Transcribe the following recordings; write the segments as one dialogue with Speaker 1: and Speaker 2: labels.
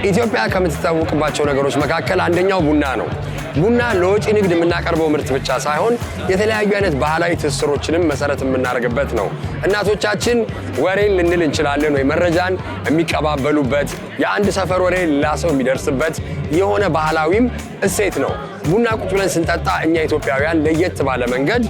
Speaker 1: ኢትዮጵያ ከምትታወቅባቸው ነገሮች መካከል አንደኛው ቡና ነው። ቡና ለወጪ ንግድ የምናቀርበው ምርት ብቻ ሳይሆን የተለያዩ አይነት ባህላዊ ትስስሮችንም መሰረት የምናደርግበት ነው። እናቶቻችን ወሬን ልንል እንችላለን ወይ መረጃን የሚቀባበሉበት፣ የአንድ ሰፈር ወሬ ሌላ ሰው የሚደርስበት የሆነ ባህላዊም እሴት ነው። ቡና ቁጭ ብለን ስንጠጣ እኛ ኢትዮጵያውያን ለየት ባለ መንገድ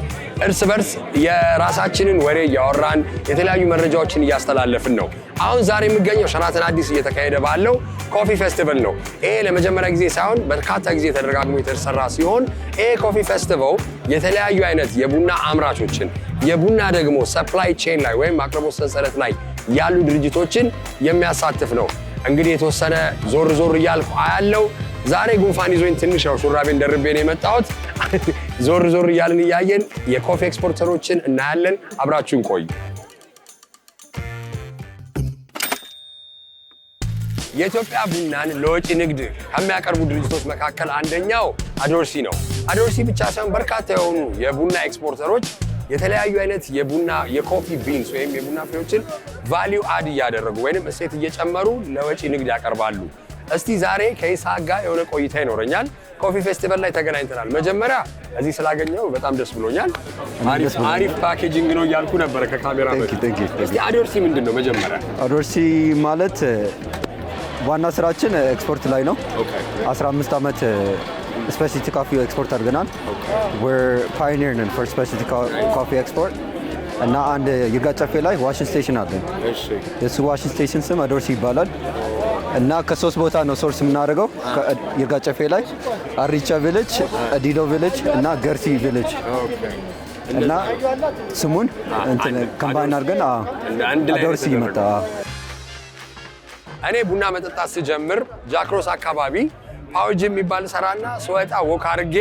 Speaker 1: እርስ በርስ የራሳችንን ወሬ እያወራን የተለያዩ መረጃዎችን እያስተላለፍን ነው። አሁን ዛሬ የሚገኘው ሸራተን አዲስ እየተካሄደ ባለው ኮፊ ፌስቲቫል ነው። ይሄ ለመጀመሪያ ጊዜ ሳይሆን በርካታ ጊዜ ተደጋግሞ የተሰራ ሲሆን ይሄ ኮፊ ፌስቲቫል የተለያዩ አይነት የቡና አምራቾችን የቡና ደግሞ ሰፕላይ ቼን ላይ ወይም አቅርቦት ሰንሰለት ላይ ያሉ ድርጅቶችን የሚያሳትፍ ነው። እንግዲህ የተወሰነ ዞር ዞር እያልኩ አያለው። ዛሬ ጉንፋን ይዞኝ ትንሽ ያው ሹራቤን ደርቤ ነው የመጣሁት። ዞር ዞር እያልን እያየን የኮፊ ኤክስፖርተሮችን እናያለን። አብራችሁን ቆዩ። የኢትዮጵያ ቡናን ለወጪ ንግድ ከሚያቀርቡ ድርጅቶች መካከል አንደኛው አዶርሲ ነው። አዶርሲ ብቻ ሳይሆን በርካታ የሆኑ የቡና ኤክስፖርተሮች የተለያዩ አይነት የቡና የኮፊ ቢንስ ወይም የቡና ፍሬዎችን ቫሊዩ አድ እያደረጉ ወይም እሴት እየጨመሩ ለወጪ ንግድ ያቀርባሉ። እስቲ ዛሬ ከይስሐቅ ጋር የሆነ ቆይታ ይኖረኛል። ኮፊ ፌስቲቫል ላይ ተገናኝተናል። መጀመሪያ እዚህ ስላገኘው በጣም ደስ ብሎኛል። አሪፍ ፓኬጂንግ ነው እያልኩ ነበረ ከካሜራ በፊት። እስቲ አዶርሲ ምንድን ነው? መጀመሪያ
Speaker 2: አዶርሲ ማለት ዋና ስራችን ኤክስፖርት ላይ ነው። 15 ዓመት ስፔሻሊቲ ኮፊ ኤክስፖርት አድርገናል። we're pioneer ነን for specialty coffee export እና አንድ ይርጋ ጨፌ ላይ ዋሽንግ ስቴሽን አለን። የሱ ዋሽንግ ስቴሽን ስም አዶርሲ ይባላል። እና ከሶስት ቦታ ነው ሶርስ የምናደርገው ይርጋ ጨፌ ላይ አሪቻ ቪሌጅ፣ ዲዶ ቪሌጅ እና ገርሲ ቪሌጅ እና ስሙን እንትን ኮምባይን አድርገን አዶርሲ ይመጣ።
Speaker 1: እኔ ቡና መጠጣት ስጀምር ጃክሮስ አካባቢ ፓውጅ የሚባል ሰራና ስወጣ ወክ አድርጌ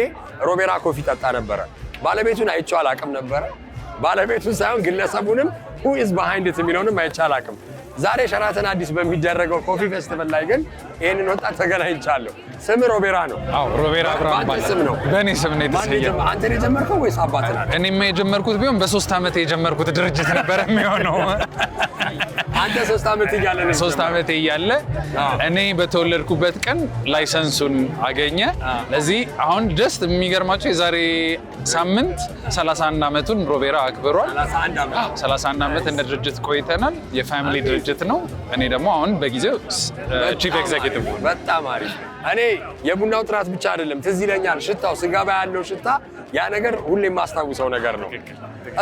Speaker 1: ሮቤራ ኮፊ ጠጣ ነበረ። ባለቤቱን አይቼው አላውቅም ነበረ። ባለቤቱን ሳይሆን ግለሰቡንም who is behind it የሚለውንም አይቼው አላውቅም። ዛሬ ሸራተን አዲስ በሚደረገው ኮፊ ፌስቲቫል ላይ ግን ይሄንን ወጣት ተገናኝቻለሁ። ስም ሮቤራ ነው?
Speaker 3: አዎ ሮቤራ አብርሃም
Speaker 1: ስም ነው።
Speaker 3: በእኔ ስም ነው የተሰየመው።
Speaker 1: አንተ ነው የጀመርከው ወይስ አባትህ ናት?
Speaker 3: እኔማ የጀመርኩት ቢሆን በ3 ዓመት የጀመርኩት ድርጅት ነበር የሚሆነው።
Speaker 1: አንተ 3 ዓመት እያለ ነው?
Speaker 3: 3 ዓመት እያለ እኔ በተወለድኩበት ቀን ላይሰንሱን አገኘ። ለዚህ አሁን ጀስት የሚገርማቸው የዛሬ ሳምንት 31 ዓመቱን ሮቤራ አክብሯል። 31 ዓመት እንደ ድርጅት ቆይተናል። የፋሚሊ ድርጅት ነው። እኔ ደግሞ አሁን በጊዜው ቺፍ ኤግዜኪቲቭ።
Speaker 1: በጣም አሪፍ። እኔ የቡናው ጥራት ብቻ አይደለም ትዝ ይለኛል ሽታው፣ ስጋባ ያለው ሽታ፣ ያ ነገር ሁሌ የማስታውሰው ነገር ነው።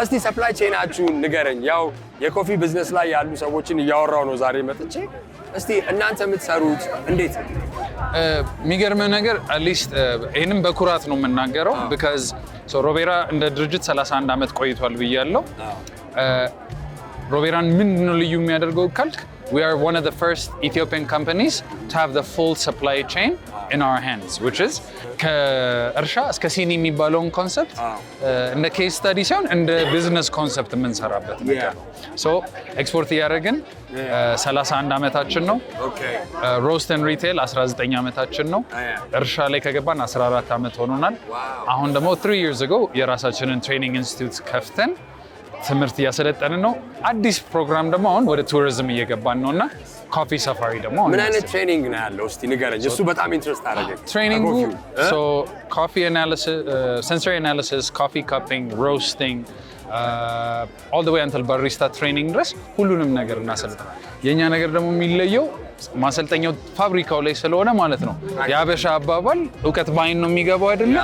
Speaker 1: እስቲ ሰፕላይ ቼናችሁን ንገረኝ። ያው የኮፊ ቢዝነስ ላይ ያሉ ሰዎችን እያወራው ነው ዛሬ መጥቼ። እስቲ እናንተ የምትሰሩት እንዴት ነው?
Speaker 3: የሚገርመው ነገር አትሊስት ይሄንም በኩራት ነው የምናገረው because ሮቤራ እንደ ድርጅት 31 ዓመት ቆይቷል ብያለሁ። ሮቤራን ምንድን ነው ልዩ የሚያደርገው ካልክ we are one of the first Ethiopian companies to have the full supply chain in our hands, which is ከእርሻ እስከ ሲኒ የሚባለውን ኮንሰፕት እንደ ኬስ ስታዲ ሳይሆን እንደ ቢዝነስ ኮንሰፕት የምንሰራበት ነገር ነው። ሶ ኤክስፖርት እያደረግን 31 ዓመታችን ነው። ሮስት ኤንድ ሪቴል 19 ዓመታችን ነው። እርሻ ላይ ከገባን 14 ዓመት ሆኖናል። አሁን ደግሞ 3 years ago የራሳችንን ትሬኒንግ ኢንስቲትዩት ከፍተን ትምህርት እያሰለጠንን ነው። አዲስ ፕሮግራም ደግሞ አሁን ወደ ቱሪዝም እየገባን ነውና ኮፊ ሳፋሪ ደግሞ
Speaker 1: ምን አይነት ትሬኒንግ ነው ያለው? እስቲ ንገረኝ። እሱ በጣም ኢንትረስት አደረገኝ።
Speaker 3: ትሬኒንጉ ኮፊ አናሊሲስ፣ ሴንሰሪ አናሊሲስ፣ ኮፊ ካፒንግ፣ ሮስቲንግ all the way until barista training ድረስ ሁሉንም ነገር እናሰልጥናለን። የኛ ነገር ደግሞ የሚለየው ማሰልጠኛው ፋብሪካው ላይ ስለሆነ ማለት ነው። የአበሻ አባባል እውቀት ባይን ነው የሚገባው አይደለም።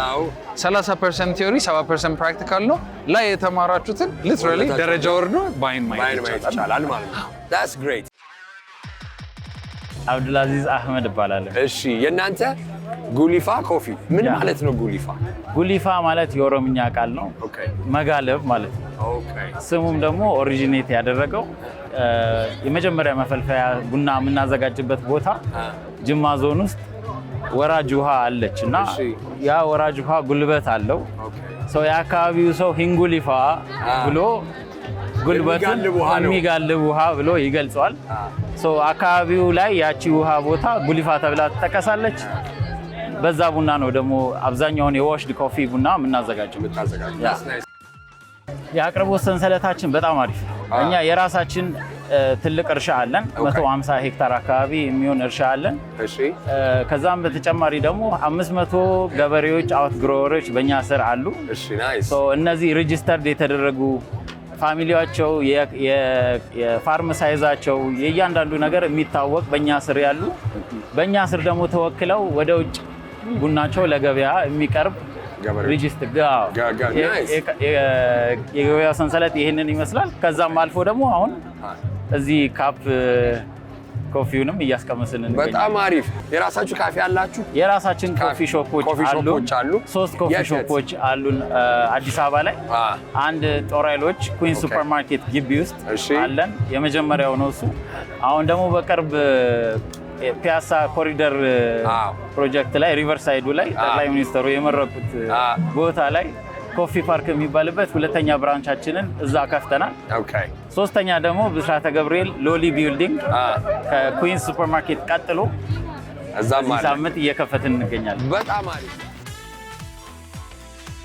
Speaker 3: 30% ቲዮሪ 70% ፕራክቲካል ነው። ላይ የተማራችሁትን ሊትራሊ ደረጃ ወርዶ ባይን ማየት ይቻላል ማለት ነው።
Speaker 1: that's great።
Speaker 4: አብዱልአዚዝ አህመድ እባላለሁ።
Speaker 1: እሺ የእናንተ ጉሊፋ ኮፊ ምን ማለት ነው? ጉሊፋ
Speaker 4: ጉሊፋ ማለት የኦሮምኛ ቃል ነው። መጋለብ ማለት ነው። ስሙም ደግሞ ኦሪጂኔት ያደረገው የመጀመሪያ መፈልፈያ ቡና የምናዘጋጅበት ቦታ ጅማ ዞን ውስጥ ወራጅ ውሃ አለች እና ያ ወራጅ ውሃ ጉልበት አለው። ሰው የአካባቢው ሰው ሂንጉሊፋ ብሎ ጉልበትን የሚጋልብ ውሃ ብሎ ይገልጸዋል። አካባቢው ላይ ያቺ ውሃ ቦታ ጉሊፋ ተብላ ትጠቀሳለች። በዛ ቡና ነው ደግሞ አብዛኛውን የዋሽድ ኮፊ ቡና የምናዘጋጀው። የአቅርቦት ሰንሰለታችን በጣም አሪፍ። እኛ የራሳችን ትልቅ እርሻ አለን 150 ሄክታር አካባቢ የሚሆን እርሻ አለን።
Speaker 1: እሺ
Speaker 4: ከዛም በተጨማሪ ደግሞ 500 ገበሬዎች አውት ግሮወሮች በእኛ ስር አሉ።
Speaker 1: እሺ ናይስ።
Speaker 4: እነዚህ ሬጂስተርድ የተደረጉ ፋሚሊያቸው የፋርም ሳይዛቸው የእያንዳንዱ ነገር የሚታወቅ በእኛ ስር ያሉ በእኛ ስር ደግሞ ተወክለው ወደ ውጭ ቡናቸው ለገበያ የሚቀርብ ሬጂስተር የገበያ ሰንሰለት ይህንን ይመስላል። ከዛም አልፎ ደግሞ አሁን እዚህ ካፕ ኮፊውንም እያስቀመስልን እንገኛለን።
Speaker 1: በጣም አሪፍ። የራሳችሁ ካፌ አላችሁ?
Speaker 4: የራሳችን ኮፊ ሾፖች አሉ። 3 ኮፊ ሾፖች አሉን አዲስ አበባ ላይ። አንድ ጦር ኃይሎች ኩዊን ሱፐርማርኬት ግቢ ውስጥ አለን። የመጀመሪያው ነው እሱ። አሁን ደግሞ በቅርብ ፒያሳ ኮሪደር ፕሮጀክት ላይ ሪቨርሳይዱ ላይ ጠቅላይ ሚኒስትሩ የመረቁት ቦታ ላይ ኮፊ ፓርክ የሚባልበት ሁለተኛ ብራንቻችንን እዛ ከፍተናል። ሶስተኛ ደግሞ ብስራተ ገብርኤል ሎሊ ቢልዲንግ ከኩዊን ሱፐርማርኬት ቀጥሎ እዛም ሳምንት እየከፈትን እንገኛለን።
Speaker 1: በጣም አሪፍ።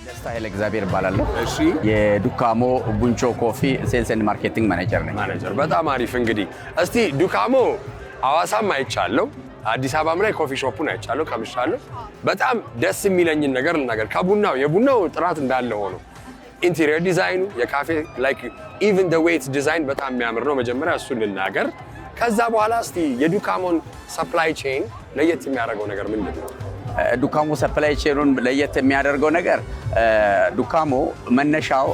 Speaker 5: ደስታ ኃይለ እግዚአብሔር እባላለሁ። እሺ የዱካሞ ቡንቾ ኮፊ ሴልስ ኤንድ ማርኬቲንግ ማኔጀር ነኝ።
Speaker 1: በጣም አሪፍ። እንግዲህ እስቲ ዱካሞ ሐዋሳም አይቻለሁ፣ አዲስ አበባም ላይ ኮፊ ሾፑን አይቻለሁ፣ ቀምሻለሁ። በጣም ደስ የሚለኝን ነገር ልናገር። የቡናው ጥራት እንዳለ ሆኖ ኢንቴሪየር ዲዛይኑ የካፌ ላይክ ኢቭን ዘ ዌይት ዲዛይን በጣም የሚያምር ነው። መጀመሪያ እሱን ልናገር። ከዛ በኋላ እስቲ የዱካሞን ሰፕላይ ቼን ለየት የሚያደርገው ነገር ምንድን ነው?
Speaker 5: ዱካሞ ሰፕላይ ቼኑን ለየት የሚያደርገው ነገር ዱካሞ መነሻው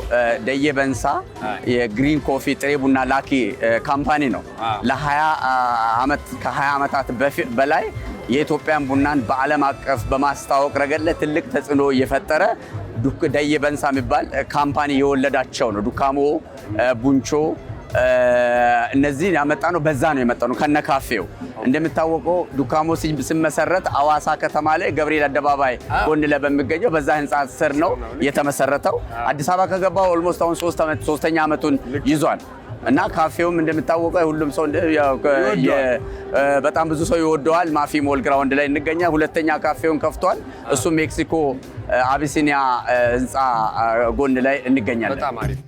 Speaker 5: ደየ በንሳ የግሪን ኮፊ ጥሬ ቡና ላኪ ካምፓኒ ነው። ከ20 ዓመታት በላይ የኢትዮጵያን ቡናን በዓለም አቀፍ በማስተዋወቅ ረገድ ላይ ትልቅ ተጽዕኖ እየፈጠረ ደየ በንሳ የሚባል ካምፓኒ የወለዳቸው ነው። ዱካሞ ቡንቾ እነዚህ ያመጣ ነው። በዛ ነው የመጣ ነው ከነ ካፌው። እንደምታወቀው ዱካሞ ሲመሰረት ሐዋሳ ከተማ ላይ ገብርኤል አደባባይ ጎን ላይ በሚገኘው በዛ ህንጻ ስር ነው የተመሰረተው። አዲስ አበባ ከገባው ኦልሞስት አሁን 3ኛ ዓመቱን ይዟል እና ካፌውም እንደምታወቀው ሁሉም ሰው በጣም ብዙ ሰው ይወደዋል። ማፊ ሞል ግራውንድ ላይ እንገኛለን። ሁለተኛ ካፌውን ከፍቷል። እሱ ሜክሲኮ አቢሲኒያ ህንጻ ጎን ላይ እንገኛለን።
Speaker 1: በጣም አሪፍ።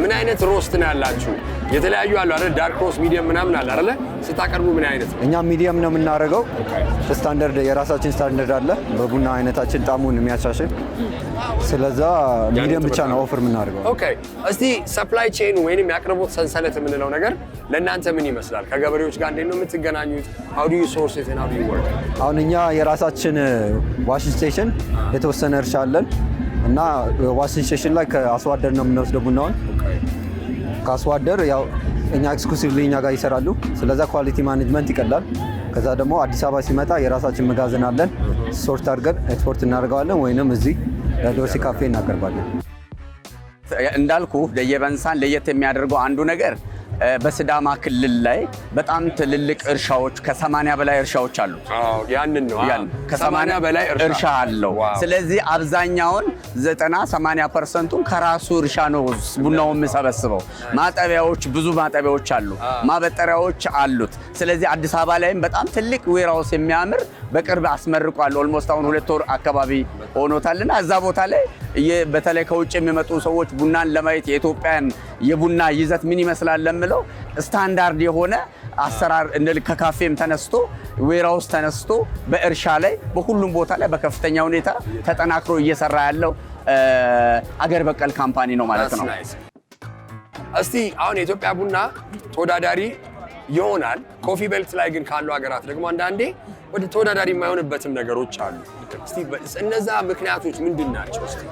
Speaker 1: ምን አይነት ሮስት ነው ያላችሁ? የተለያዩ አሉ አይደል? ዳርክ ሮስት፣ ሚዲየም ምናምን አለ አይደል? ስታቀርቡ ምን አይነት ነው?
Speaker 2: እኛ ሚዲየም ነው የምናደርገው። ስታንዳርድ የራሳችን ስታንዳርድ አለ በቡና አይነታችን ጣሙን የሚያሻሽል። ስለዛ ሚዲየም ብቻ ነው ኦፈር የምናደርገው።
Speaker 1: ኦኬ። እስቲ ሰፕላይ ቼን ወይንም ያቅርቦት ሰንሰለት የምንለው ነገር ለእናንተ ምን ይመስላል? ከገበሬዎች ጋር እንዴት ነው የምትገናኙት? how do you source it and how do you work?
Speaker 2: አሁን እኛ የራሳችን ዋሽንግ ስቴሽን የተወሰነ እርሻ አለን እና ዋሽንግ ስቴሽን ላይ ከአስዋደር ነው የምንወስደው ቡናውን። ከአስዋደር ያው እኛ ኤክስክሉሲቭሊ እኛ ጋር ይሰራሉ። ስለዛ ኳሊቲ ማኔጅመንት ይቀላል። ከዛ ደግሞ አዲስ አበባ ሲመጣ የራሳችን መጋዘን አለን። ሶርት አድርገን ኤክስፖርት እናደርገዋለን ወይንም እዚህ ለዶርሲ ካፌ እናቀርባለን።
Speaker 5: እንዳልኩ ደየ በንሳን ለየት የሚያደርገው አንዱ ነገር በሲዳማ ክልል ላይ በጣም ትልልቅ እርሻዎች ከ80 በላይ እርሻዎች አሉ።
Speaker 1: ያንን ነው
Speaker 5: ከ80 በላይ እርሻ አለው። ስለዚህ አብዛኛውን 90-80% ከራሱ እርሻ ነው ቡናው የሚሰበስበው። ማጠቢያዎች ብዙ ማጠቢያዎች አሉ፣ ማበጠሪያዎች አሉት። ስለዚህ አዲስ አበባ ላይም በጣም ትልቅ ዌራውስ የሚያምር በቅርብ አስመርቋል። ኦልሞስት አሁን 2 ወር አካባቢ ሆኖታልና እዛ ቦታ ላይ በተለይ ከውጭ የሚመጡ ሰዎች ቡናን ለማየት የኢትዮጵያን የቡና ይዘት ምን ይመስላል ለምለው ስታንዳርድ የሆነ አሰራር ከካፌም ተነስቶ ዌራውስ ተነስቶ በእርሻ ላይ በሁሉም ቦታ ላይ በከፍተኛ ሁኔታ ተጠናክሮ እየሰራ ያለው አገር በቀል ካምፓኒ ነው ማለት ነው።
Speaker 1: እስቲ አሁን የኢትዮጵያ ቡና ተወዳዳሪ ይሆናል። ኮፊ ቤልት ላይ ግን ካሉ ሀገራት ደግሞ አንዳንዴ ወደ ተወዳዳሪ የማይሆንበትም ነገሮች አሉ። እስቲ እነዛ ምክንያቶች ምንድን ናቸው? እስቲ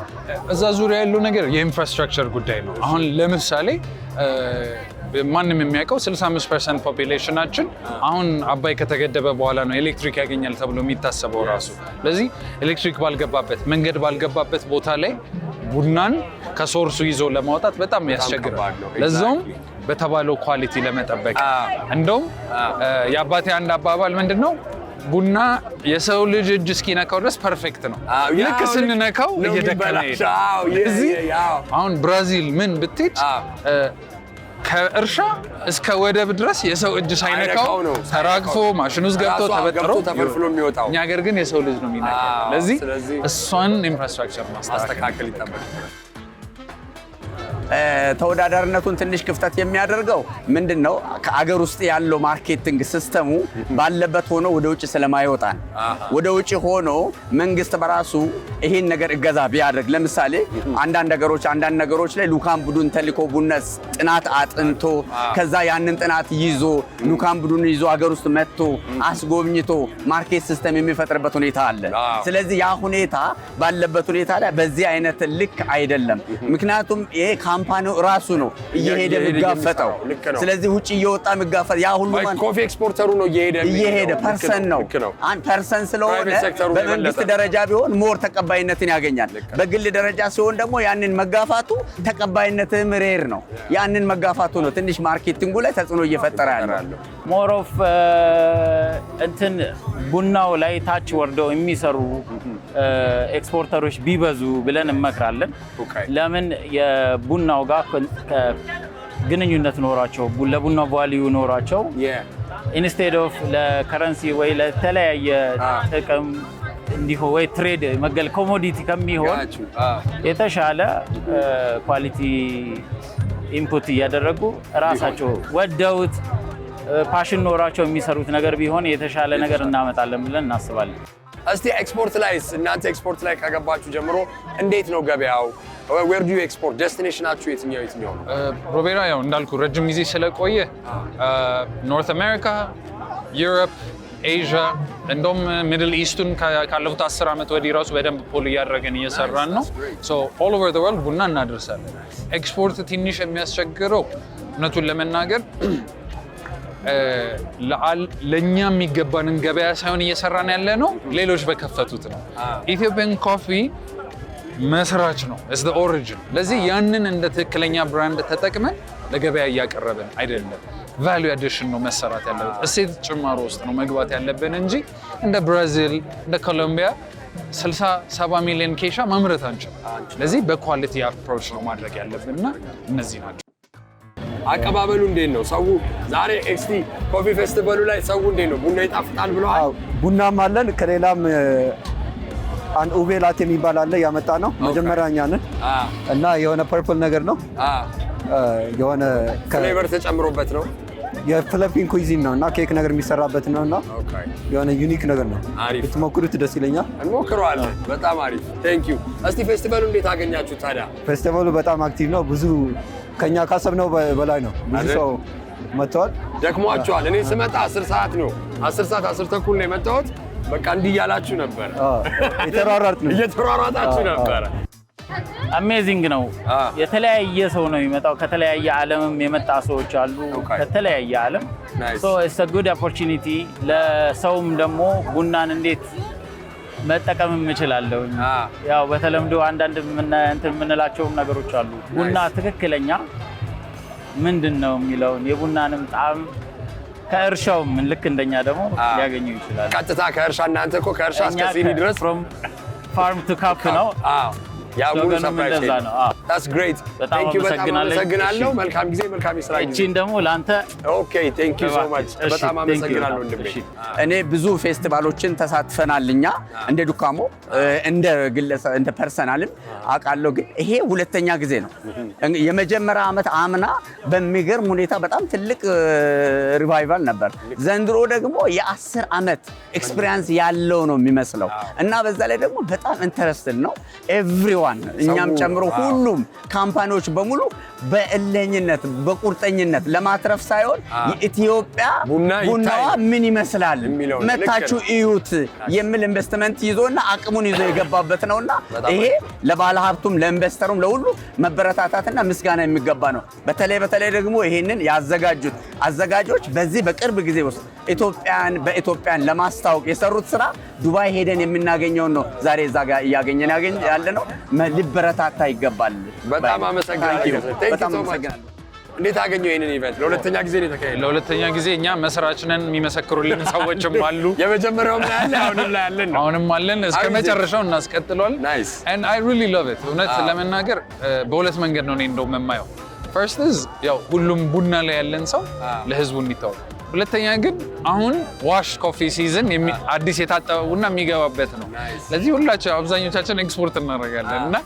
Speaker 3: እዛ ዙሪያ ያለው ነገር የኢንፍራስትራክቸር ጉዳይ ነው። አሁን ለምሳሌ ማንም የሚያውቀው 65% ፖፑሌሽናችን አሁን አባይ ከተገደበ በኋላ ነው ኤሌክትሪክ ያገኛል ተብሎ የሚታሰበው ራሱ። ስለዚህ ኤሌክትሪክ ባልገባበት መንገድ ባልገባበት ቦታ ላይ ቡናን ከሶርሱ ይዞ ለማውጣት በጣም ያስቸግራል። ለዛውም በተባለው ኳሊቲ ለመጠበቅ እንደውም የአባቴ አንድ አባባል ምንድነው ቡና የሰው ልጅ እጅ እስኪነካው ድረስ ፐርፌክት ነው። ልክ ስንነካው እየደቀነ ይሄዳል። እዚህ አሁን ብራዚል ምን ብትሄድ ከእርሻ እስከ ወደብ ድረስ የሰው እጅ ሳይነካው ተራግፎ ማሽን ውስጥ ገብቶ ተበጥሮ
Speaker 1: ተፈልፍሎ የሚወጣው።
Speaker 3: እኛ ሀገር ግን የሰው ልጅ ነው የሚነካው። ስለዚህ እሷን ኢንፍራስትራክቸር
Speaker 1: ማስተካከል ይጠበቃል።
Speaker 5: ተወዳዳሪነቱን ትንሽ ክፍተት የሚያደርገው ምንድነው ከአገር ውስጥ ያለው ማርኬቲንግ ሲስተሙ ባለበት ሆኖ ወደ ውጭ ስለማይወጣ ወደ ውጭ ሆኖ መንግስት በራሱ ይሄን ነገር እገዛ ቢያደርግ ለምሳሌ አንዳንድ ነገሮች ላይ ሉካን ቡድን ተልኮ ቡነስ ጥናት አጥንቶ ከዛ ያንን ጥናት ይዞ ሉካን ቡድን ይዞ አገር ውስጥ መጥቶ አስጎብኝቶ ማርኬት ሲስተም የሚፈጥርበት ሁኔታ አለ። ስለዚህ ያ ሁኔታ ባለበት ሁኔታ ላይ በዚህ አይነት ልክ አይደለም። ምክንያቱም ይሄ ካምፓኒው ራሱ ነው እየሄደ የሚጋፈጠው። ስለዚህ ውጪ እየወጣ የሚጋፈጥ ያ ሁሉ ማን
Speaker 1: ኮፊ ኤክስፖርተሩ ነው እየሄደ
Speaker 5: ፐርሰን ነው አንድ ፐርሰን ስለሆነ በመንግስት ደረጃ ቢሆን ሞር ተቀባይነትን ያገኛል። በግል ደረጃ ሲሆን ደግሞ ያንን መጋፋቱ ተቀባይነትም ሬር ነው። ያንን መጋፋቱ ነው ትንሽ ማርኬቲንጉ ላይ ተጽዕኖ እየፈጠረ ያለው።
Speaker 4: ሞር ኦፍ እንትን ቡናው ላይ ታች ወርደው የሚሰሩ ኤክስፖርተሮች ቢበዙ ብለን እንመክራለን። ለምን የቡናው ጋር ግንኙነት ኖራቸው ለቡናው ቫልዩ ኖራቸው ኢንስቴድ ኦፍ ለከረንሲ ወይ ለተለያየ ጥቅም እንዲሁ ወይ ትሬድ መገል ኮሞዲቲ ከሚሆን የተሻለ ኳሊቲ ኢንፑት እያደረጉ ራሳቸው ወደውት ፓሽን ኖራቸው የሚሰሩት ነገር ቢሆን የተሻለ ነገር እናመጣለን ብለን እናስባለን።
Speaker 1: እስቲ ኤክስፖርት ላይስ እናንተ ኤክስፖርት ላይ ካገባችሁ ጀምሮ እንዴት ነው ገበያው? where do you export? ደስቲኔሽናችሁ የትኛው ነው?
Speaker 3: ሮቤራ ያው እንዳልኩ ረጅም ጊዜ ስለቆየ ኖርት አሜሪካ፣ ዩሮፕ፣ ኤዥያ እንደውም ሚድል ኢስቱን ካለፉት 10 ዓመት ወዲህ ራሱ በደንብ ፖል እያደረገን እየሰራን ነው። ሶ ኦል ኦቨር ዘ ወርልድ ቡና እናደርሳለን። ኤክስፖርት ትንሽ የሚያስቸግረው እውነቱን ለመናገር ለእኛ የሚገባንን ገበያ ሳይሆን እየሰራን ያለ ነው ሌሎች በከፈቱት ነው። ኢትዮጵያን ኮፊ መስራች ነው is the origin። ለዚህ ያንን እንደ ትክክለኛ ብራንድ ተጠቅመን ለገበያ እያቀረብን አይደለም። ቫልዩ አዲሽን ነው መሰራት ያለበት። እሴት ጭማሮ ውስጥ ነው መግባት ያለብን እንጂ እንደ ብራዚል እንደ ኮሎምቢያ 60-70 ሚሊዮን ኬሻ ማምረት አንችልም። ለዚህ በኳሊቲ አፕሮች ነው ማድረግ ያለብንና እነዚህ ናቸው።
Speaker 1: አቀባበሉ እንዴት ነው? ሰው ዛሬ ኤክስቲ ኮፊ ፌስቲቫሉ ላይ ሰው እንዴት ነው? ቡና ይጣፍጣል ብለዋል።
Speaker 2: ቡናም አለን ከሌላም አንድ ኡቤ ላቴ የሚባል አለ ያመጣ ነው መጀመሪያ እኛ ነን እና የሆነ ፐርፕል ነገር ነው የሆነ
Speaker 1: ፍሌቨር ተጨምሮበት ነው
Speaker 2: የፊሊፒን ኩዚን ነው እና ኬክ ነገር የሚሰራበት ነው እና የሆነ ዩኒክ ነገር ነው። ብትሞክሩት ደስ ይለኛል።
Speaker 1: እንሞክረዋለን። በጣም አሪፍ ቴንክ ዩ። እስቲ ፌስቲቫሉ እንዴት አገኛችሁ ታዲያ?
Speaker 2: ፌስቲቫሉ በጣም አክቲቭ ነው። ብዙ ከኛ ካሰብነው በላይ ነው። ብዙ ሰው መጥቷል።
Speaker 1: ደክሟቸዋል። እኔ ስመጣ 10 ሰዓት ነው 10 ሰዓት 10 ተኩል ነው የመጣሁት። በቃ እንዲህ እያላችሁ ነበር እየተሯሯጣችሁ ነበር።
Speaker 4: አሜዚንግ ነው። የተለያየ ሰው ነው የሚመጣው። ከተለያየ ዓለምም የመጣ ሰዎች አሉ ከተለያየ ዓለም። ሶ ኢትስ አ ጉድ ኦፖርቹኒቲ ለሰውም ደግሞ ቡናን እንዴት መጠቀም እንችላለን። ያው በተለምዶ አንዳንድ የምንላቸው ነገሮች አሉ። ቡና ትክክለኛ ምንድነው የሚለውን የቡናንም ጣዕም ከእርሻው ምን ልክ እንደኛ ደግሞ ሊያገኙ ይችላል።
Speaker 1: ቀጥታ ከእርሻ እናንተ እኮ ከእርሻ እስከ ሲኒ ድረስ
Speaker 4: ፋርም ቱ ካፕ ነው።
Speaker 1: ያ ሙሉ ሰፕራይዝ ነው። that's great thank you በጣም አመሰግናለሁ። መልካም ጊዜ መልካም ስራ ጊዜ።
Speaker 4: እቺን ደግሞ ላንተ
Speaker 1: ኦኬ thank you so much በጣም አመሰግናለሁ ወንድሜ።
Speaker 5: እኔ ብዙ ፌስቲቫሎችን ተሳትፈናል እኛ እንደ ዱካሞ እንደ ግለሰብ እንደ ፐርሰናልም አውቃለሁ። ግን ይሄ ሁለተኛ ጊዜ ነው። የመጀመሪያ ዓመት አምና በሚገርም ሁኔታ በጣም ትልቅ ሪቫይቫል ነበር። ዘንድሮ ደግሞ የ10 ዓመት ኤክስፒሪየንስ ያለው ነው የሚመስለው እና በዛ ላይ ደግሞ በጣም ኢንተረስትድ ነው ኤቭሪዋን እኛም ጨምሮ ሁሉም ካምፓኒዎች በሙሉ በእለኝነት በቁርጠኝነት ለማትረፍ ሳይሆን የኢትዮጵያ ቡናዋ ምን ይመስላል መታችሁ እዩት የሚል ኢንቨስትመንት ይዞና አቅሙን ይዞ የገባበት ነውና ይሄ ለባለ ሀብቱም ለኢንቨስተሩም ለሁሉ መበረታታትና ምስጋና የሚገባ ነው። በተለይ ደግሞ ይሄንን ያዘጋጁት አዘጋጆች በዚህ በቅርብ ጊዜ ውስጥ በኢትዮጵያን ለማስታወቅ የሰሩት ስራ ዱባይ ሄደን የምናገኘው ነው ዛሬ እዛ ጋር እያገኘን ያለ ነው። ሊበረታታ ይገባል።
Speaker 1: በጣም አመሰግናለሁ። እንዴት አገኘው ይሄንን ኢቨንት? ለሁለተኛ ጊዜ ነው የተካሄደው።
Speaker 3: ለሁለተኛ ጊዜ እኛ መስራችንን የሚመሰክሩልን ሰዎችም አሉ።
Speaker 1: የመጀመሪያው ላይ አለ
Speaker 3: አሁንም አለን እስከ መጨረሻው እናስቀጥሏል። and I really love it። እውነት ለመናገር በሁለት መንገድ ነው እኔ እንደው የማየው። first is ያው ሁሉም ቡና ላይ ያለን ሰው ለህዝቡ እንዲታወቅ፣ ሁለተኛ ግን አሁን ዋሽ ኮፊ ሲዝን አዲስ የታጠበ ቡና የሚገባበት ነው። ለዚህ ሁላችን አብዛኞቻችን ኤክስፖርት እናደርጋለን እና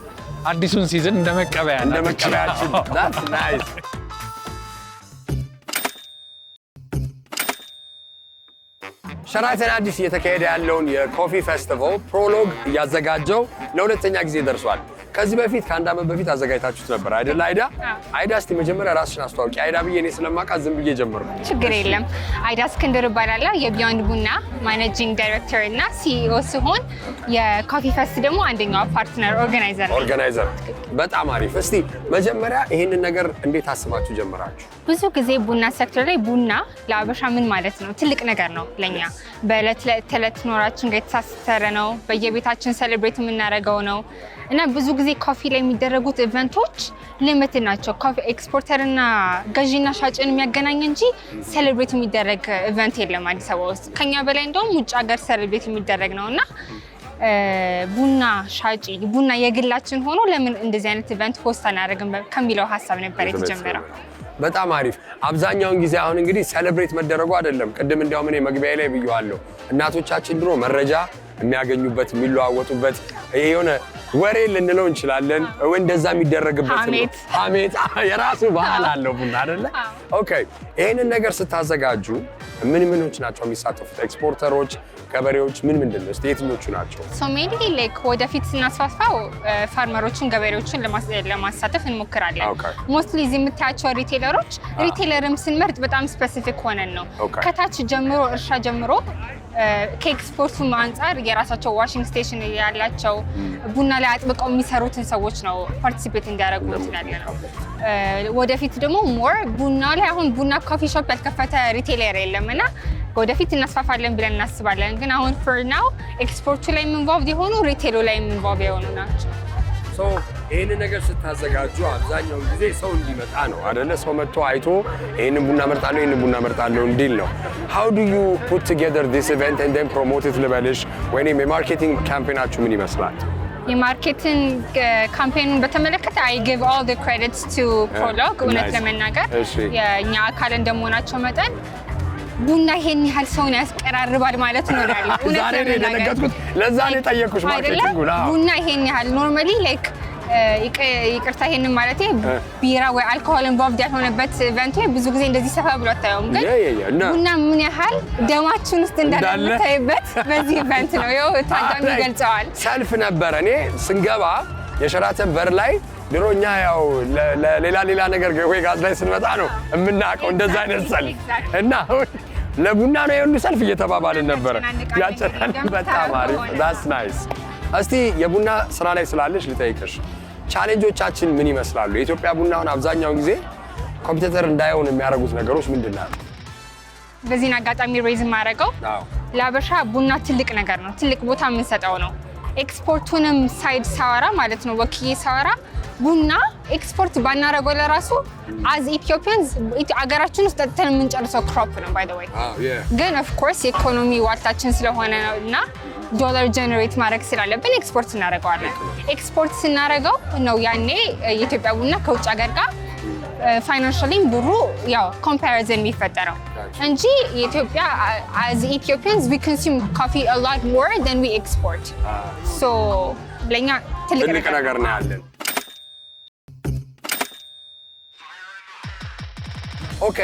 Speaker 3: አዲሱን ሲዝን እንደ መቀበያችን።
Speaker 1: That's nice. ሸራተን አዲስ እየተካሄደ ያለውን የኮፊ ፌስቲቫል ፕሮሎግ እያዘጋጀው ለሁለተኛ ጊዜ ደርሷል። ከዚህ በፊት ከአንድ ዓመት በፊት አዘጋጅታችሁት ነበር አይደል? አይዳ እስቲ መጀመሪያ ራስሽን አስተዋውቂ። አይዳ ብዬ እኔ ስለማውቃት ዝም ብዬ ጀመርኩ።
Speaker 6: ችግር የለም። አይዳ እስክንድር እባላለሁ። የቢዮንድ ቡና ማኔጂንግ ዳይሬክተር እና ሲኢኦ ሲሆን የኮፊ ፌስት ደግሞ አንደኛው ፓርትነር ኦርጋናይዘር። በጣም አሪፍ። እስቲ መጀመሪያ ይሄንን ነገር እንዴት አስባችሁ ጀመራችሁ? ብዙ ጊዜ ቡና ሴክተር ላይ ቡና ለአበሻ ምን ማለት ነው? ትልቅ ነገር ነው ለኛ። በዕለት ተዕለት ኖራችን ጋር የተሳሰረ ነው። በየቤታችን ሴሌብሬት የምናደርገው ነው እና ብዙ ጊዜ ኮፊ ላይ የሚደረጉት ኢቨንቶች ሊሚትድ ናቸው። ኮፊ ኤክስፖርተር እና ገዢና ሻጭን የሚያገናኝ እንጂ ሴሌብሬት የሚደረግ ኢቨንት የለም አዲስ አበባ ውስጥ። ከኛ በላይ እንደውም ውጭ ሀገር ሴሌብሬት የሚደረግ ነው እና ቡና ሻጪ ቡና የግላችን ሆኖ ለምን እንደዚህ አይነት ኢቨንት ሆስት አናደርግም ከሚለው ሀሳብ ነበር የተጀመረው።
Speaker 1: በጣም አሪፍ። አብዛኛውን ጊዜ አሁን እንግዲህ ሴሌብሬት መደረጉ አይደለም። ቅድም እንዲያውም እኔ መግቢያ ላይ ብየዋለሁ። እናቶቻችን ድሮ መረጃ የሚያገኙበት የሚለዋወጡበት ይሄ የሆነ ወሬ ልንለው እንችላለን ወይ እንደዛ የሚደረግበት ነው። ሐሜት የራሱ ባህል አለው ቡና አይደለ? ኦኬ። ይሄንን ነገር ስታዘጋጁ ምኖች ናቸው የሚሳተፉት? ኤክስፖርተሮች፣ ገበሬዎች ምንድን ነው? እስቲ የትኞቹ ናቸው?
Speaker 6: ሜይንሊ ላይክ ወደፊት ስናስፋፋው ፋርመሮችን፣ ገበሬዎችን ለማሳተፍ እንሞክራለን። ሞስትሊ እዚህ የምታያቸው ሪቴለርም ስንመርጥ በጣም ስፔሲፊክ ሆነን ነው። ከታች ጀምሮ እርሻ ጀምሮ ከኤክስፖርቱም አንጻር የራሳቸው ዋሽንግ ስቴሽን ያላቸው ቡና ላይ አጥብቀው የሚሰሩትን ሰዎች ነው ፓርቲሲፔት እንዲያደርጉ ያለ ነው። ወደፊት ደግሞ ሞር ቡና ላይ አሁን ቡና ኮፊ ሾፕ ያልከፈተ ሪቴለር የለም እና ወደፊት እናስፋፋለን ብለን እናስባለን። ግን አሁን ፎር ናው ኤክስፖርቱ ላይ ኢንቮልቭድ የሆኑ ሪቴሉ ላይ ኢንቮልቭድ የሆኑ ናቸው።
Speaker 1: ይህን ነገር ስታዘጋጁ አብዛኛውን ጊዜ ሰው እንዲመጣ ነው አይደለ? ሰው መጥቶ አይቶ ይህንን ቡና መርጣለሁ እንዲል ነው። How do you put together this event and then promote it ልበልሽ? ወይም የማርኬቲንግ ካምፔናችሁ ምን ይመስላል?
Speaker 6: የማርኬቲንግ ካምፔኑን በተመለከተ I give all the credits to Prolog። እውነት ለመናገር የእኛ አካል እንደመሆናቸው መጠን ቡና ይሄን ያህል ሰውን ያስቀራርባል ማለት ነው ያለው።
Speaker 1: ዛሬ ነው የደነገጥኩት። ለዛ ነው የጠየኩሽ ማርኬቲንግ ጉላ
Speaker 6: ቡና ይሄን ያህል ኖርማሊ ላይክ ይቅርታ ይሄንን ማለት ቢራ ወይ አልኮሆል ኢንቮልቭድ ያልሆነበት ኢቨንት ወይ ብዙ ጊዜ እንደዚህ ሰፋ ብሎ አታየውም። ግን ቡና ምን ያህል ደማችን ውስጥ እንዳለ ታይበት በዚህ ኢቨንት ነው ያው ታዳሚ ገልጸዋል። ሰልፍ
Speaker 1: ነበረ። እኔ ስንገባ የሸራተን በር ላይ ድሮኛ ያው ለሌላ ነገር ወይ ጋዝ ላይ ስንመጣ ነው የምናውቀው እንደዛ አይነት ሰልፍ እና ለቡና ነው የሁሉ ሰልፍ እየተባባልን ነበረ። ያጨናል። በጣም አሪፍ። That's nice። እስቲ የቡና ስራ ላይ ስላለሽ ልጠይቅሽ፣ ቻሌንጆቻችን ምን ይመስላሉ? የኢትዮጵያ ቡናውን አብዛኛውን ጊዜ ኮምፒውተር እንዳይሆን የሚያደርጉት ነገሮች ምንድን ናቸው?
Speaker 6: በዚህን አጋጣሚ ሬዝ የማደርገው ለአበሻ ቡና ትልቅ ነገር ነው፣ ትልቅ ቦታ የምንሰጠው ነው። ኤክስፖርቱንም ሳይድ ሳወራ ማለት ነው ወክዬ ሳወራ ቡና ኤክስፖርት ባናረገው ለራሱ አዝ ኢትዮጵያንስ አገራችን ውስጥ ጠጥተን የምንጨርሰው ክሮፕ ነው ባይ ዘ ወይ። ግን ኦፍ ኮርስ የኢኮኖሚ ዋልታችን ስለሆነ እና ዶላር ጀነሬት ማድረግ ስላለብን ኤክስፖርት እናደርገዋለን። ኤክስፖርት ስናደርገው ነው ያኔ የኢትዮጵያ ቡና ከውጭ ሀገር ጋር ፋይናንሻሊ ብሩ ያው ኮምፓሪዝን የሚፈጠረው እንጂ የኢትዮጵያ as Ethiopians we consume coffee a lot more than we export. So ለኛ ትልቅ ነገር
Speaker 1: ነው ያለን። ኦኬ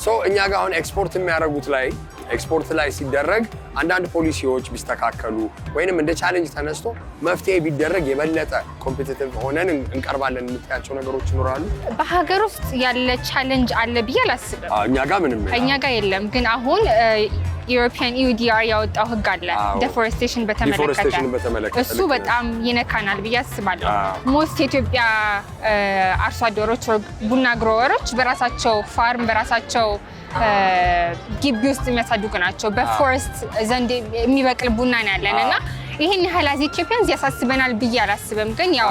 Speaker 1: ሶ እኛ ጋር አሁን ኤክስፖርት ላይ ሲደረግ አንዳንድ ፖሊሲዎች ቢስተካከሉ ወይንም እንደ ቻሌንጅ ተነስቶ መፍትሄ ቢደረግ የበለጠ ኮምፒቲቲቭ ሆነን እንቀርባለን የምትያቸው ነገሮች ይኖራሉ?
Speaker 6: በሀገር ውስጥ ያለ ቻሌንጅ አለ ብዬ አላስብም።
Speaker 1: እኛ ጋር ምንም
Speaker 6: የለም። ግን አሁን ዩሮፒያን EUDR ያወጣው ህግ አለ ዲፎሬስቴሽን በተመለከተ እሱ በጣም ይነካናል ብዬ አስባለሁ። ሞስት የኢትዮጵያ አርሶ አደሮች ቡና ግሮወሮች በራሳቸው ፋርም በራሳቸው ግቢ ውስጥ የሚያሳድጉ ናቸው። በፎረስት ዘንድ የሚበቅል ቡና ነው ያለን እና ይሄን ያህል አዚ ኢትዮጵያንስ ያሳስበናል ብዬ አላስብም። ግን ያው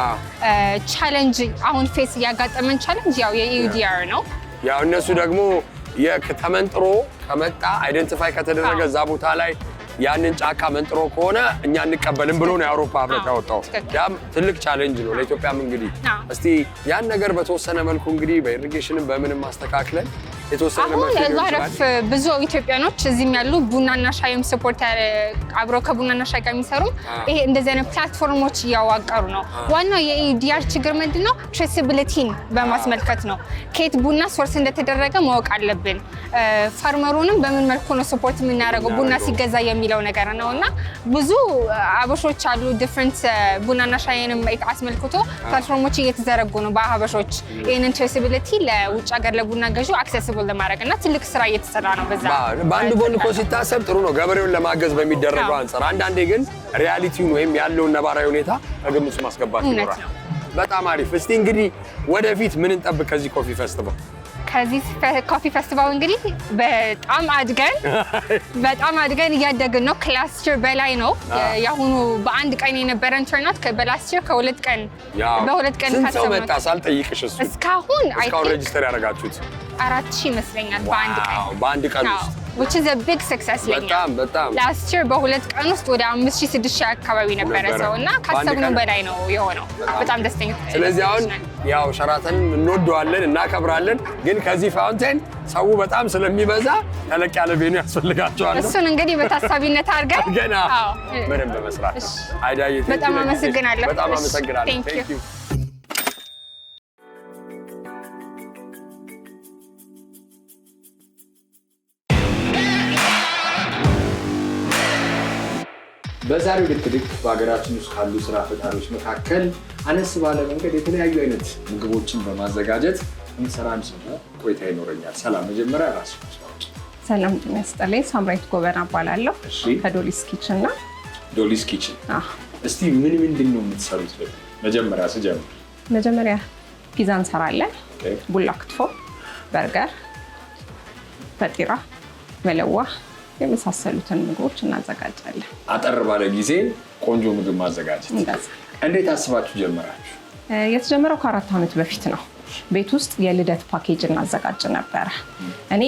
Speaker 6: ቻሌንጅ አሁን ፌስ ያጋጠመን ቻሌንጅ ያው የEUDR ነው።
Speaker 1: ያው እነሱ ደግሞ ተመንጥሮ ከመጣ አይደንቲፋይ ከተደረገ እዛ ቦታ ላይ ያንን ጫካ መንጥሮ ከሆነ እኛ እንቀበልም ብሎ ነው የአውሮፓ ህብረት ያወጣው። ያም ትልቅ ቻሌንጅ ነው ለኢትዮጵያም። እንግዲህ እስቲ ያን ነገር በተወሰነ መልኩ እንግዲህ በኢሪጌሽንም በምንም ማስተካክለን የተወሰነ
Speaker 6: አሁን ብዙ ኢትዮጵያኖች እዚህም ያሉ ቡናና ሻይም ሰፖርት አብረው ከቡናና ሻይ ጋር የሚሰሩ ይሄ እንደዚህ አይነት ፕላትፎርሞች እያዋቀሩ ነው። ዋናው የኢዲአር ችግር ምንድነው? ትሬሲቢሊቲን በማስመልከት ነው። ከየት ቡና ሶርስ እንደተደረገ ማወቅ አለብን። ፋርመሩንም በምን መልኩ ነው ሰፖርት የምናደርገው ቡና ሲገዛ የሚለው ነገር ነውና ብዙ አበሾች አሉ ዲፈረንት ቡናና ሻይንም አስመልክቶ ፕላትፎርሞች እየተዘረጉ ነው በአበሾች ይሄንን ትሬሲቢሊቲ ለውጭ ሀገር ለቡና ገዢው አክሰሲብል ለማድረግና ትልቅ ስራ እየተሰራ ነው። በዛ
Speaker 1: በአንድ ጎን እኮ ሲታሰብ ጥሩ ነው ገበሬውን ለማገዝ በሚደረገው አንፃር፣ አንዳንዴ ግን ሪያሊቲውን ወይም ያለውን ነባራዊ ሁኔታ ከግምት ማስገባት ይኖራል። በጣም አሪፍ። እስቲ እንግዲህ ወደፊት ምን እንጠብቅ ከዚህ ኮፊ ፌስቲቫል?
Speaker 6: ከዚህ ኮፊ ፌስቲቫል እንግዲህ በጣም አድገን እያደግን ነው። ክላስተር በላይ ነው ያሁኑ በአንድ ቀን የነበረን ተርናት በላስተር በሁለት ቀን
Speaker 1: ስንት ሰው መጣ ሳልጠይቅሽ? እሱ
Speaker 6: እስካሁን
Speaker 1: ሬጅስተር ያደረጋችሁት
Speaker 6: 4000 ይመስለኛል
Speaker 1: በአንድ ቀን ውስጥ
Speaker 6: which is a big success ለኛ።
Speaker 1: በጣም
Speaker 6: last year በሁለት ቀን ውስጥ ወደ 5000-6000 አካባቢ ነበረ ሰውና ካሰብነው በላይ ነው የሆነው። በጣም ደስተኛ።
Speaker 1: ስለዚህ አሁን ያው ሸራተንን እንወደዋለን እናከብራለን፣ ግን ከዚህ ፋውንቴን ሰው በጣም ስለሚበዛ ተለቅ ያለ ቬኑ ያስፈልጋቸዋል።
Speaker 6: እሱን እንግዲህ በታሳቢነት አድርገን
Speaker 1: ገና ምንም በመስራት አይዳዬ
Speaker 6: በጣም አመሰግናለሁ።
Speaker 1: በጣም አመሰግናለሁ።
Speaker 6: Thank you.
Speaker 1: በዛሬው ልክ በሀገራችን ውስጥ ካሉ ስራ ፈጣሪዎች መካከል አነስ ባለ መንገድ የተለያዩ አይነት ምግቦችን በማዘጋጀት እንሰራን ሰው ቆይታ ይኖረኛል። ሰላም፣ መጀመሪያ ራስ ነው።
Speaker 7: ሰላም ጤና ይስጥልኝ። ሳምራዊት ጎበና እባላለሁ ከዶሊስ ኪችን ነው።
Speaker 1: ዶሊስ ኪችን። እስቲ ምንድን ነው የምትሰሩት? መጀመሪያ
Speaker 7: መጀመሪያ ፒዛ እንሰራለን። ቡላ ክትፎ፣ በርገር፣ ፈጢራ፣ መለዋ የመሳሰሉትን ምግቦች እናዘጋጃለን።
Speaker 1: አጠር ባለ ጊዜ ቆንጆ ምግብ ማዘጋጀት እንዴት አስባችሁ ጀመራችሁ?
Speaker 7: የተጀመረው ከ4 ዓመት በፊት ነው። ቤት ውስጥ የልደት ፓኬጅ እናዘጋጅ ነበረ። እኔ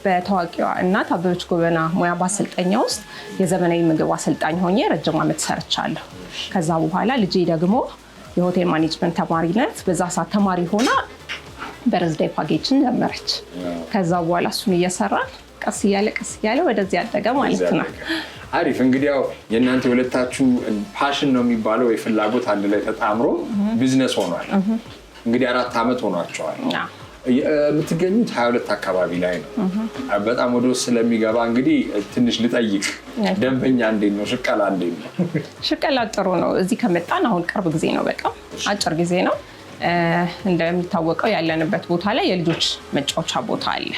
Speaker 7: በታዋቂዋ እናት አበበች ጎበና ሙያ ማሰልጠኛ ውስጥ የዘመናዊ ምግብ አሰልጣኝ ሆኜ ረጅም ዓመት ሰርቻለሁ። ከዛ በኋላ ልጄ ደግሞ የሆቴል ማኔጅመንት ተማሪነት በዛ ሰዓት ተማሪ ሆና በርዝዴይ ፓኬጅን ጀመረች። ከዛ በኋላ እሱን እየሰራን ቀስ እያለ ወደዚህ ያደገ ማለት ነው።
Speaker 1: አሪፍ። እንግዲህ ያው የእናንተ የሁለታችሁ ፓሽን ነው የሚባለው የፍላጎት አንድ ላይ ተጣምሮ ቢዝነስ ሆኗል። እንግዲህ 4 ዓመት ሆኗቸዋል። የምትገኙት 22 አካባቢ ላይ ነው። በጣም ወደ ውስጥ ስለሚገባ እንግዲህ ትንሽ ልጠይቅ፣ ደንበኛ እንዴት ነው? ሽቀላ እንዴት ነው?
Speaker 7: ሽቀላ ጥሩ ነው። እዚህ ከመጣን አሁን ቅርብ ጊዜ ነው፣ በጣም አጭር ጊዜ ነው። እንደሚታወቀው ያለንበት ቦታ ላይ የልጆች መጫወቻ ቦታ አለ።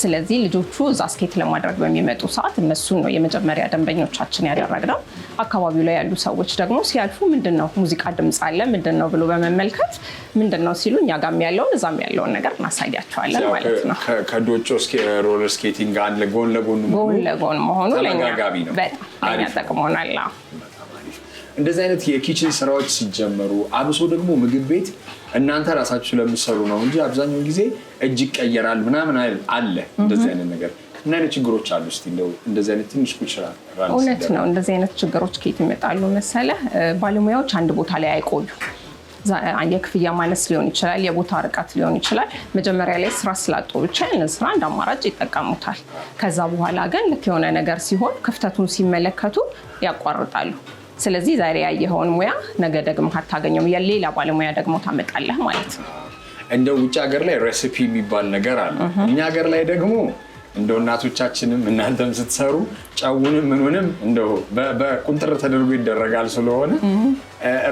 Speaker 7: ስለዚህ ልጆቹ እዛ ስኬት ለማድረግ በሚመጡ ሰዓት እነሱን ነው የመጀመሪያ ደንበኞቻችን ያደረግነው። አካባቢው ላይ ያሉ ሰዎች ደግሞ ሲያልፉ ምንድነው ሙዚቃ ድምፅ አለ ምንድነው ብሎ በመመልከት ምንድነው ሲሉ እኛ ጋርም ያለውን እዛም ያለውን ነገር እናሳያቸዋለን ማለት ነው።
Speaker 1: ከዶጮ ሮለር ስኬቲንግ አለ ጎን ለጎን
Speaker 7: መሆኑ ለኛ በጣም ጠቅሞናል።
Speaker 1: እንደዚህ አይነት የኪችን ስራዎች ሲጀመሩ አብሶ ደግሞ ምግብ ቤት እናንተ ራሳችሁ ስለምትሰሩ ነው እንጂ አብዛኛው ጊዜ እጅ ይቀየራል ምናምን አለ እንደዚህ አይነት ነገር እና ችግሮች አሉ። እስቲ እንደዚህ አይነት ትንሽ ኩችራ
Speaker 7: እውነት ነው። እንደዚህ አይነት ችግሮች ከየት ይመጣሉ መሰለህ? ባለሙያዎች አንድ ቦታ ላይ አይቆዩ። የክፍያ ማነስ ሊሆን ይችላል፣ የቦታ ርቀት ሊሆን ይችላል። መጀመሪያ ላይ ስራ ስላጡ ብቻ ስራ እንደ አማራጭ ይጠቀሙታል። ከዛ በኋላ ግን ልክ የሆነ ነገር ሲሆን ክፍተቱን ሲመለከቱ ያቋርጣሉ። ስለዚህ ዛሬ ያየኸውን ሙያ ነገ ደግሞ አታገኘውም፣ ሌላ ባለሙያ ደግሞ ታመጣለህ ማለት ነው።
Speaker 1: እንደ ውጭ ሀገር ላይ ሬሲፒ የሚባል ነገር አለ። እኛ ሀገር ላይ ደግሞ እንደው እናቶቻችንም እናንተም ስትሰሩ ጨውንም ምኑንም እንደው በቁንጥር ተደርጎ ይደረጋል። ስለሆነ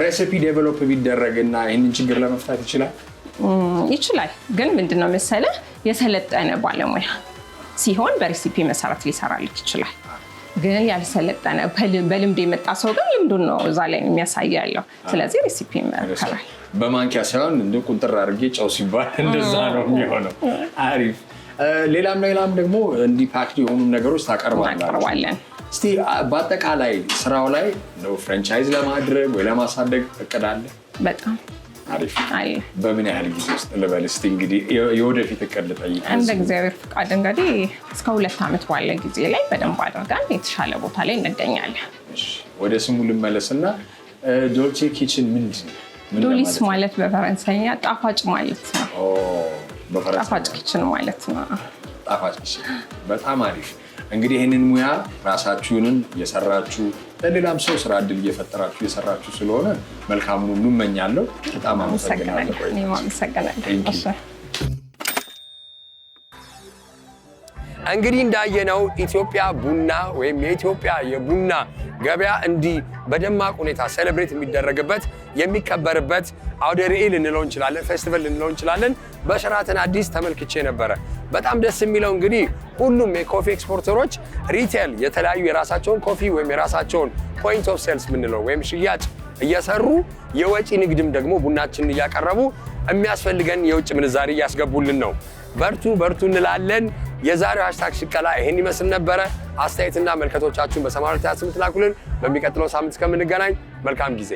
Speaker 1: ሬሲፒ ዴቨሎፕ ቢደረግና ይህንን ችግር ለመፍታት ይችላል። ግን ምንድነው መሰለህ የሰለጠነ ባለሙያ ሲሆን በሬሲፒ መሰረት ሊሰራልክ ይችላል። ግን ያልሰለጠነ በልምድ የመጣ ሰው ግን ልምዱን ነው እዛ ላይ የሚያሳይ ያለው። ስለዚህ ሬሲፒ ይመከራል። በማንኪያ ሳይሆን እንደ ቁንጥር አድርጌ ጨው ሲባል እንደዛ ነው የሚሆነው። አሪፍ። ሌላም ደግሞ እንዲህ ፓክድ የሆኑ ነገሮች ታቀርባለን። እስቲ በአጠቃላይ ስራው ላይ ፍራንቻይዝ ለማድረግ ወይ ለማሳደግ እቅድ አለ?
Speaker 7: በጣም
Speaker 1: አሪፍ። በምን ያህል ጊዜ ውስጥ ልበል እስቲ እንግዲህ የወደፊት እቅድ ልጠይቅ።
Speaker 7: እንደ እግዚአብሔር ፍቃድ እንግዲህ እስከ 2 ዓመት ባለ ጊዜ ላይ በደንብ አድርገን የተሻለ ቦታ ላይ እንገኛለን።
Speaker 1: ወደ ስሙ ልመለስና ዶልቼ ኪችን ምንድን ነው?
Speaker 7: ዶሊስ ማለት በፈረንሳይኛ ጣፋጭ ማለት ነው። ጣፋጭ ኪችን ማለት ነው።
Speaker 1: ጣፋጭ ኪችን በጣም አሪፍ። እንግዲህ ይህንን ሙያ ራሳችሁንን እየሰራችሁ ለሌላም ሰው ስራ እድል እየፈጠራችሁ እየሰራችሁ ስለሆነ መልካሙን ሁሉ እመኛለሁ። በጣም አመሰግናለሁ። እንግዲህ እንዳየነው ኢትዮጵያ ቡና ወይም የኢትዮጵያ የቡና ገበያ እንዲህ በደማቅ ሁኔታ ሴሌብሬት የሚደረግበት የሚከበርበት አውደ ርዕይ ልንለው እንችላለን፣ ፌስቲቫል ልንለው እንችላለን። በሸራተን አዲስ ተመልክቼ ነበረ። በጣም ደስ የሚለው እንግዲህ ሁሉም የኮፊ ኤክስፖርተሮች ሪቴል የተለያዩ የራሳቸውን ኮፊ ወይም የራሳቸውን ፖይንት ኦፍ ሴልስ የምንለው ወይም ሽያጭ እየሰሩ የወጪ ንግድም ደግሞ ቡናችንን እያቀረቡ የሚያስፈልገን የውጭ ምንዛሪ እያስገቡልን ነው። በርቱ በርቱ እንላለን። የዛሬው ሃሽታግ ሽቀላ ይሄን ይመስል ነበረ። አስተያየትና መልከቶቻችሁን በ8228 ላኩልን። በሚቀጥለው ሳምንት እስከምንገናኝ መልካም ጊዜ